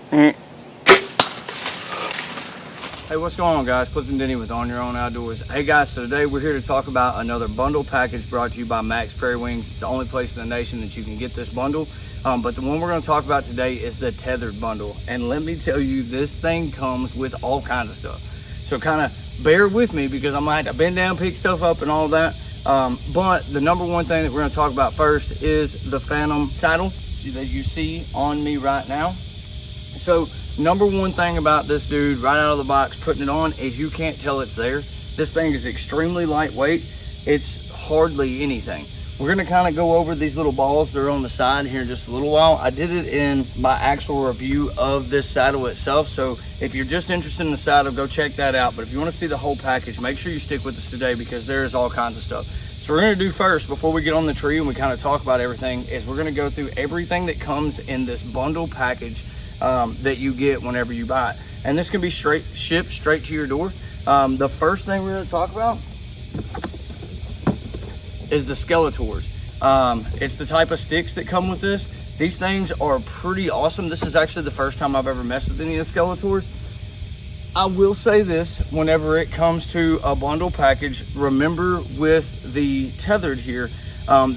Hey, what's going on, guys? Cliff and Denny with On Your Own Outdoors. Hey guys, so today we're here to talk about another bundle package brought to you by Max Prairie Wings. It's the only place in the nation that you can get this bundle. But the one we're going to talk about today is the Tethrd bundle. And let me tell you, this thing comes with all kinds of stuff. So kind of bear with me because I might have to bend down, pick stuff up and all that. But the number one thing that we're going to talk about first is the Phantom saddle that you see on me right now. So number one thing about this dude right out of the box putting it on is you can't tell it's there. This thing is extremely lightweight. It's hardly anything. We're going to kind of go over these little balls that are on the side here in just a little while. I did it in my actual review of this saddle itself. So if you're just interested in the saddle, go check that out. But if you want to see the whole package, make sure you stick with us today because there's all kinds of stuff. So we're going to do first, before we get on the tree and we kind of talk about everything, is we're going to go through everything that comes in this bundle package that you get whenever you buy it. And this can be shipped straight to your door. The first thing we're going to talk about is the Skeletors. It's the type of sticks that come with this. These things are pretty awesome. This is actually the first time I've ever messed with any of the Skeletors. I will say this, whenever it comes to a bundle package, remember with the Tethrd here,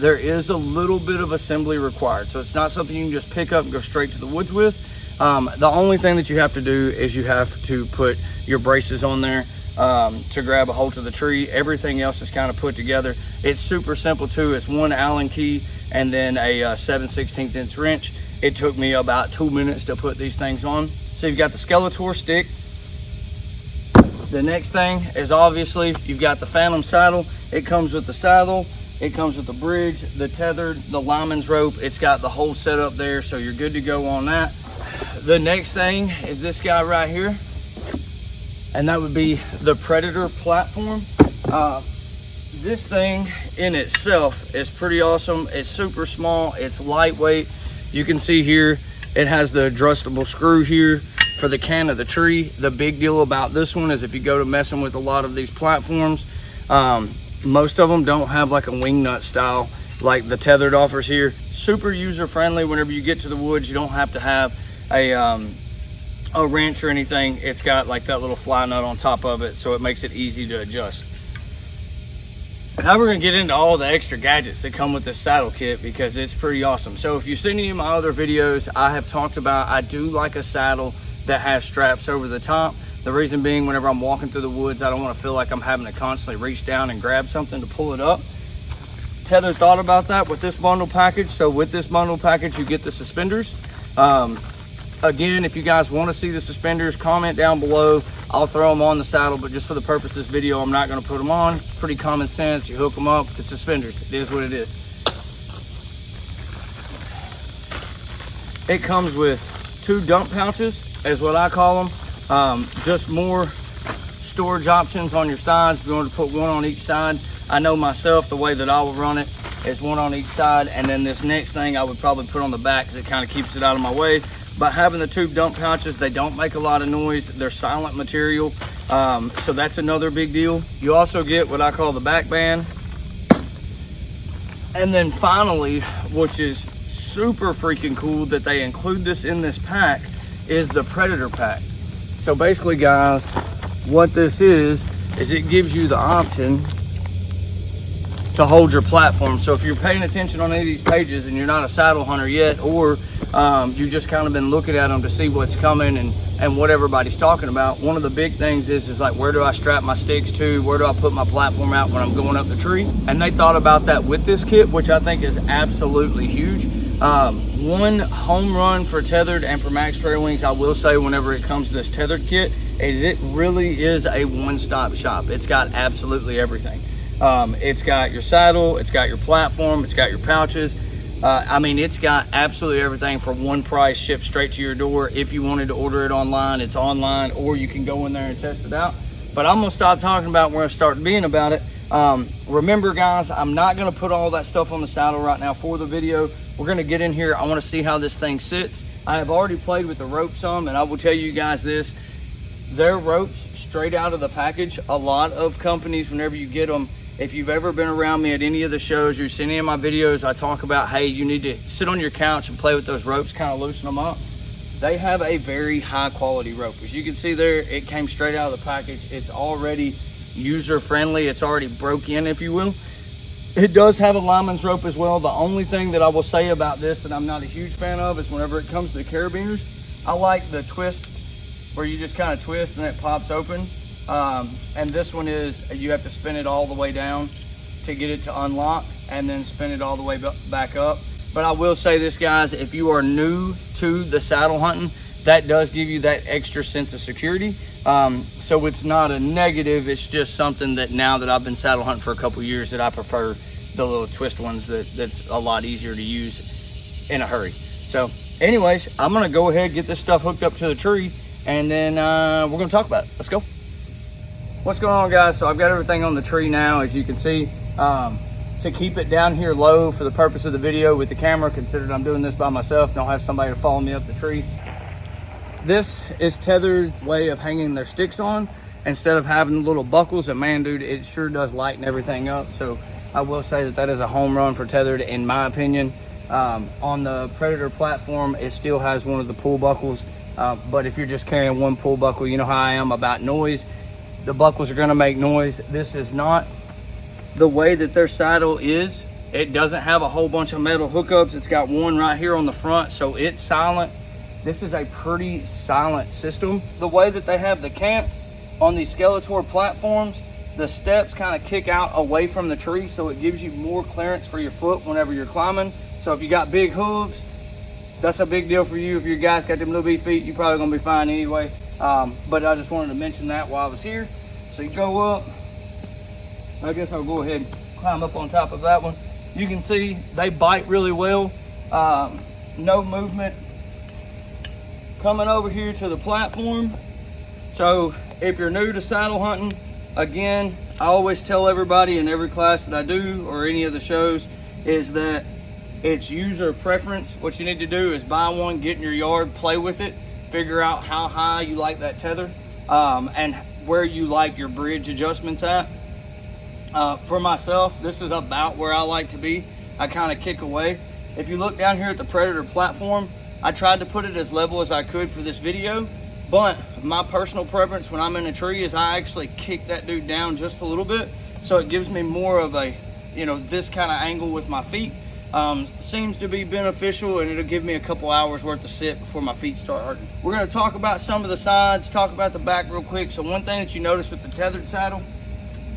there is a little bit of assembly required. So it's not something you can just pick up and go straight to the woods with. The only thing that you have to do is you have to put your braces on there to grab a hold of the tree. Everything else is kind of put together. It's super simple too. It's one Allen key and then a 7/16 inch wrench. It took me about 2 minutes to put these things on. So you've got the Skeletor stick. The next thing is obviously you've got the Phantom saddle. It comes with the saddle. It comes with the bridge, the Tethrd, the lineman's rope. It's got the whole setup there, so you're good to go on that. The next thing is this guy right here, and that would be the Predator platform. This thing in itself is pretty awesome. It's super small, it's lightweight. You can see here, it has the adjustable screw here for the can of the tree. The big deal about this one is if you go to messing with a lot of these platforms, most of them don't have like a wing nut style like the Tethrd offers here. Super user friendly. Whenever you get to the woods, you don't have to have a wrench or anything. It's got like that little fly nut on top of it, so it makes it easy to adjust. Now we're going to get into all the extra gadgets that come with this saddle kit because it's pretty awesome. So if you've seen any of my other videos, I have talked about I do like a saddle that has straps over the top. The reason being, whenever I'm walking through the woods, I don't want to feel like I'm having to constantly reach down and grab something to pull it up. Tethrd thought about that with this bundle package. So with this bundle package, you get the suspenders. Again, if you guys want to see the suspenders, comment down below. I'll throw them on the saddle, but just for the purpose of this video, I'm not going to put them on. It's pretty common sense. You hook them up with the suspenders. It is what it is. It comes with 2 dump pouches, is what I call them. Just more storage options on your sides. If you want to put one on each side. I know myself, the way that I will run it is one on each side, and then this next thing I would probably put on the back because it kind of keeps it out of my way. But having the 2 dump pouches, they don't make a lot of noise. They're silent material, so that's another big deal. You also get what I call the back band. And then finally, which is super freaking cool that they include this in this pack, is the Predator pack. So basically, guys, what this is it gives you the option to hold your platform. So if you're paying attention on any of these pages and you're not a saddle hunter yet, or you just kind of been looking at them to see what's coming and what everybody's talking about, one of the big things is like, where do I strap my sticks to? Where do I put my platform out when I'm going up the tree? And they thought about that with this kit, which I think is absolutely huge. One home run for Tethrd and for Max Prairie Wings, I will say, whenever it comes to this Tethrd kit, is it really is a one-stop shop. It's got absolutely everything. It's got your saddle, it's got your platform, it's got your pouches. I mean, it's got absolutely everything for one price, shipped straight to your door. If you wanted to order it online, it's online, or you can go in there and test it out. But I'm gonna stop talking about it. We're gonna start being about it. Remember, guys, I'm not gonna put all that stuff on the saddle right now for the video. We're gonna get in here. I wanna see how this thing sits. I have already played with the rope some, and I will tell you guys this, their ropes straight out of the package. A lot of companies, whenever you get them, if you've ever been around me at any of the shows, you've seen any of my videos, I talk about, hey, you need to sit on your couch and play with those ropes, kind of loosen them up. they have a very high quality rope. As you can see there, it came straight out of the package. It's already user friendly. It's already broke in, if you will. It does have a lineman's rope as well. The only thing that I will say about this that I'm not a huge fan of is whenever it comes to the carabiners, I like the twist where you just kind of twist and it pops open. And this one is, you have to spin it all the way down to get it to unlock and then spin it all the way back up. But I will say this, guys, if you are new to the saddle hunting, that does give you that extra sense of security. So it's not a negative, it's just something that now that I've been saddle hunting for a couple years, that I prefer the little twist ones that's a lot easier to use in a hurry. So anyways, I'm gonna go ahead, get this stuff hooked up to the tree, and then we're gonna talk about it. Let's go. What's going on, guys? So I've got everything on the tree now, as you can see. To keep it down here low for the purpose of the video with the camera, considered I'm doing this by myself, don't have somebody to follow me up the tree. This is Tethrd's way of hanging their sticks on instead of having the little buckles. And man, dude, it sure does lighten everything up. So I will say that is a home run for Tethrd, in my opinion. On the Predator platform, it still has one of the pull buckles. But if you're just carrying one pull buckle, you know how I am about noise. The buckles are gonna make noise. This is not the way that their saddle is. It doesn't have a whole bunch of metal hookups. It's got one right here on the front, so it's silent. This is a pretty silent system. The way that they have the camp on these Skeletor platforms, the steps kind of kick out away from the tree, so it gives you more clearance for your foot whenever you're climbing. So if you got big hooves, that's a big deal for you. If your guys got them little bitty feet, you're probably gonna be fine anyway. But I just wanted to mention that while I was here. So you go up, I guess I'll go ahead and climb up on top of that one. You can see they bite really well. No movement coming over here to the platform. So if you're new to saddle hunting, again, I always tell everybody in every class that I do or any of the shows is that it's user preference. What you need to do is buy one, get in your yard, play with it, figure out how high you like that tether, and where you like your bridge adjustments at. For myself, this is about where I like to be. I kind of kick away. If you look down here at the Predator platform, I tried to put it as level as I could for this video, but my personal preference when I'm in a tree is I actually kick that dude down just a little bit, so it gives me more of a, you know, this kind of angle with my feet. Seems to be beneficial, and it'll give me a couple hours worth of sit before my feet start hurting. We're going to talk about some of the sides, talk about the back real quick. So one thing that you notice with the Tethrd saddle,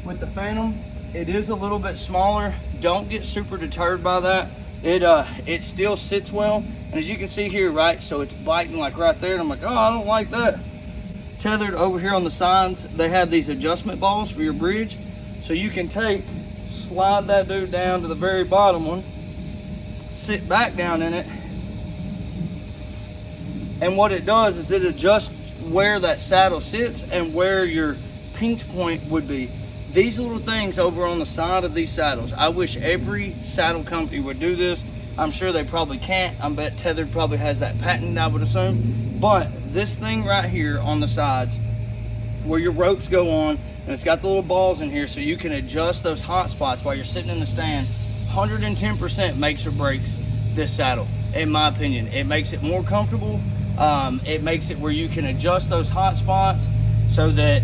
with the Phantom, it is a little bit smaller. Don't get super deterred by that. It still sits well, and as you can see here, right, so it's biting like right there, and I'm like, oh, I don't like that. Tethrd over here on the sides, they have these adjustment balls for your bridge, so you can slide that dude down to the very bottom one, sit back down in it, and what it does is it adjusts where that saddle sits and where your pinch point would be. These little things over on the side of these saddles, I wish every saddle company would do this. I'm sure they probably can't. I bet Tethrd probably has that patent, I would assume. But this thing right here on the sides where your ropes go on, and it's got the little balls in here so you can adjust those hot spots while you're sitting in the stand, 110% makes or breaks this saddle, in my opinion. It makes it more comfortable. It makes it where you can adjust those hot spots so that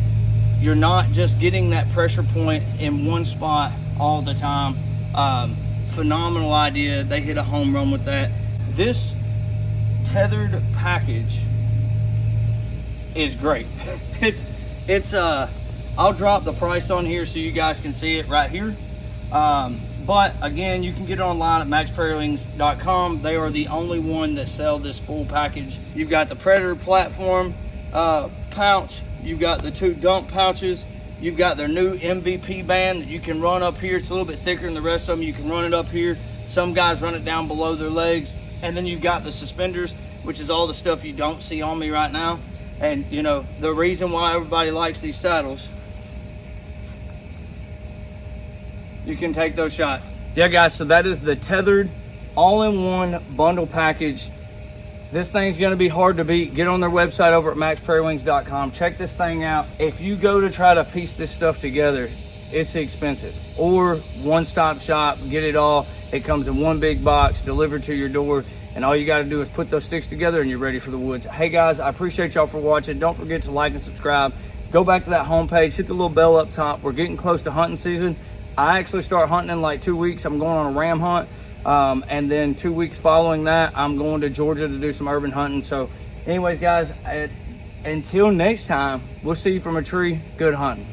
you're not just getting that pressure point in one spot all the time. Phenomenal idea. They hit a home run with that. This Tethrd package is great. I'll drop the price on here so you guys can see it right here. But again, you can get it online at maxprairiewings.com. They are the only one that sell this full package. You've got the Predator platform pouch. You've got the 2 dump pouches. You've got their new MVP band that you can run up here. It's a little bit thicker than the rest of them. You can run it up here. Some guys run it down below their legs. And then you've got the suspenders, which is all the stuff you don't see on me right now. And you know, the reason why everybody likes these saddles, you can take those shots. Yeah, guys, so that is the Tethrd all-in-one bundle package. This thing's gonna be hard to beat. Get on their website over at maxprairiewings.com. Check this thing out. If you go to try to piece this stuff together, it's expensive. Or one-stop shop, get it all. It comes in one big box, delivered to your door. and all you got to do is put those sticks together and you're ready for the woods. Hey guys, I appreciate y'all for watching. Don't forget to like and subscribe. Go back to that homepage, hit the little bell up top. We're getting close to hunting season. I actually start hunting in like 2 weeks. I'm going on a ram hunt, and then 2 weeks following that, I'm going to Georgia to do some urban hunting. So anyways guys, until next time, we'll see you from a tree. Good hunting.